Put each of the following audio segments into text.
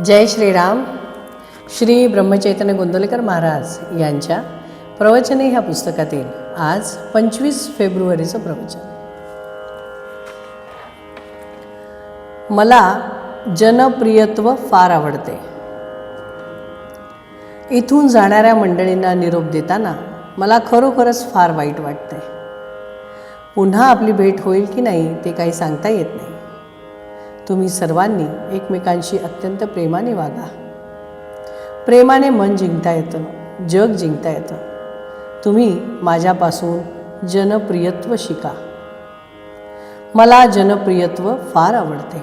जय श्रीराम. श्री ब्रह्मचैतन्य गोंदवलेकर महाराज यांच्या प्रवचने ह्या पुस्तकातील आज 25 फेब्रुवारीचं प्रवचन. मला जनप्रियत्व फार आवडते. इथून जाणाऱ्या मंडळींना निरोप देताना मला खरोखरच फार वाईट वाटते. पुन्हा आपली भेट होईल की नाही ते काही सांगता येत नाही. तुम्ही सर्वांनी एकमेकांशी अत्यंत प्रेमाने वागा. प्रेमाने मन जिंकता येतं, जग जिंकता येतं. तुम्ही माझ्यापासून जनप्रियत्व शिका. मला जनप्रियत्व फार आवडते,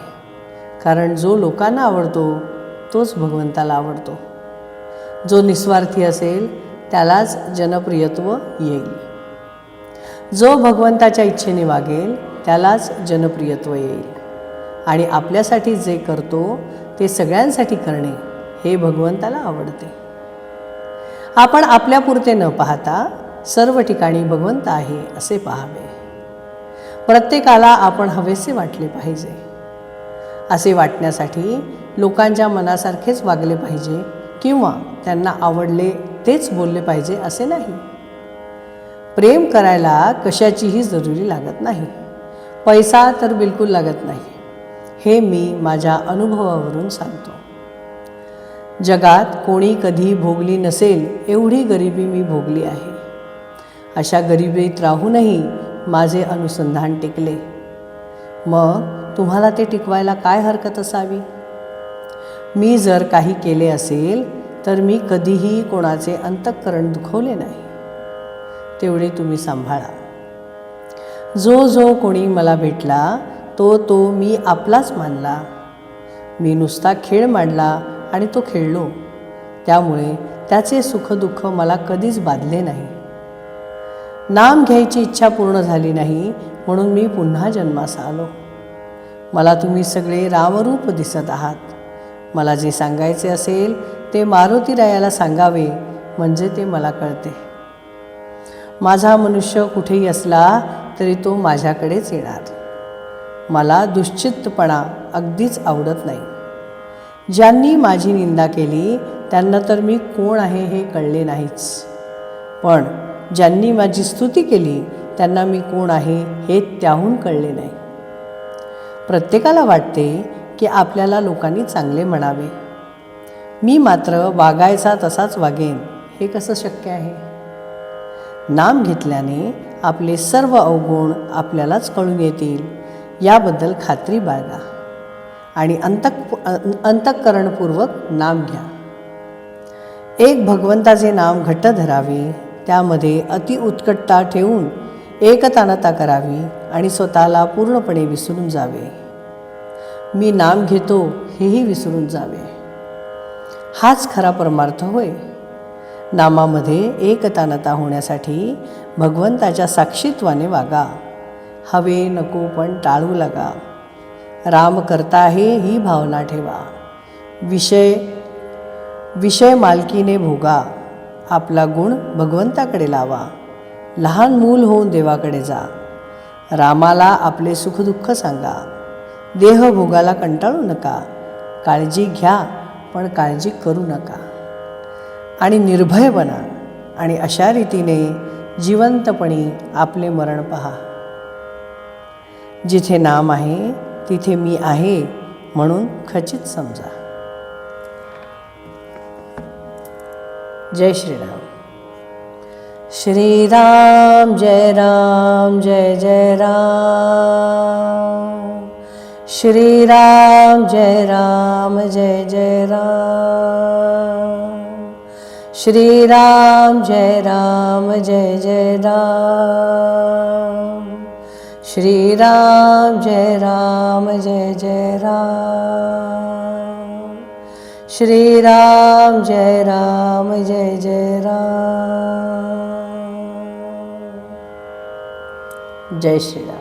कारण जो लोकांना आवडतो तोच भगवंताला आवडतो. जो निस्वार्थी असेल त्यालाच जनप्रियत्व येईल. जो भगवंताच्या इच्छेने वागेल त्यालाच जनप्रियत्व येईल. आणि आपल्यासाठी जे करतो ते सगळ्यांसाठी करणे हे भगवंताला आवडते. आपण आपल्यापुरते न पाहता सर्व ठिकाणी भगवंत आहे असे पाहावे. प्रत्येकाला आपण हवेसे वाटले पाहिजे. असे वाटण्यासाठी लोकांच्या मनासारखेच वागले पाहिजे किंवा त्यांना आवडले तेच बोलले पाहिजे असे नाही. प्रेम करायला कशाचीही जरुरी लागत नाही. पैसा तर बिलकुल लागत नाही. हे मी माझ्या अनुभवावरून सांगतो. जगात कोणी कधी भोगली नसेल एवढी गरिबी मी भोगली आहे. अशा गरिबीत राहूनही माझे अनुसंधान टिकले. मग तुम्हाला ते टिकवायला काय हरकत असावी? मी जर काही केले असेल तर मी कधीही कोणाचे अंतःकरण दुखवले नाही. तेवढे तुम्ही सांभाळा. जो कोणी मला भेटला तो मी आपलाच मानला. मी नुसता खेळ मांडला आणि तो खेळलो. त्यामुळे त्याचे सुखदुःख मला कधीच बाधले नाही. नाम घ्यायची इच्छा पूर्ण झाली नाही म्हणून मी पुन्हा जन्मास आलो. मला तुम्ही सगळे रामरूप दिसत आहात. मला जे सांगायचे असेल ते मारुतीरायाला सांगावे म्हणजे ते मला कळते. माझा मनुष्य कुठेही असला तरी तो माझ्याकडेच येणार. मला दुश्चित्तपणा अगदीच आवडत नाही. ज्यांनी माझी निंदा केली त्यांना तर मी कोण आहे हे कळले नाहीच. पण ज्यांनी माझी स्तुती केली त्यांना मी कोण आहे हे त्याहून कळले नाही. प्रत्येकाला वाटते की आपल्याला लोकांनी चांगले म्हणावे. मी मात्र वागायचा तसाच वागेन हे कसं शक्य आहे? नाम घेतल्याने आपले सर्व अवगुण आपल्यालाच कळून येतील याबद्दल खात्री बाळगा आणि अंतःकरणपूर्वक नाम घ्या. एक भगवंताचे नाम घट्ट धरावे. त्यामध्ये अतिउत्कटता ठेवून एकतानता करावी आणि स्वतःला पूर्णपणे विसरून जावे. मी नाम घेतो हेही विसरून जावे. हाच खरा परमार्थ होय. नामामध्ये एकतानता होण्यासाठी भगवंताच्या साक्षीत्वाने वागा. हवे नको पण टाळू लागा. राम करता आहे ही भावना ठेवा. विषय मालकीने भोगा. आपला गुण भगवंताकडे लावा. लहान मूल होऊन देवाकडे जा. रामाला आपले सुखदुःख सांगा. देहभोगाला कंटाळू नका. काळजी घ्या पण काळजी करू नका. आणि निर्भय बना आणि अशा रीतीने जिवंतपणी आपले मरण पहा. जिथे नाम आहे तिथे मी आहे म्हणून खचित समजा. जय श्रीराम. श्रीराम जय राम जय जय राम. श्रीराम जय राम जय जय राम. श्रीराम जय राम जय जय राम. श्रीराम जय राम जय जय राम. श्रीराम जय राम जय जय राम. जय श्रीराम.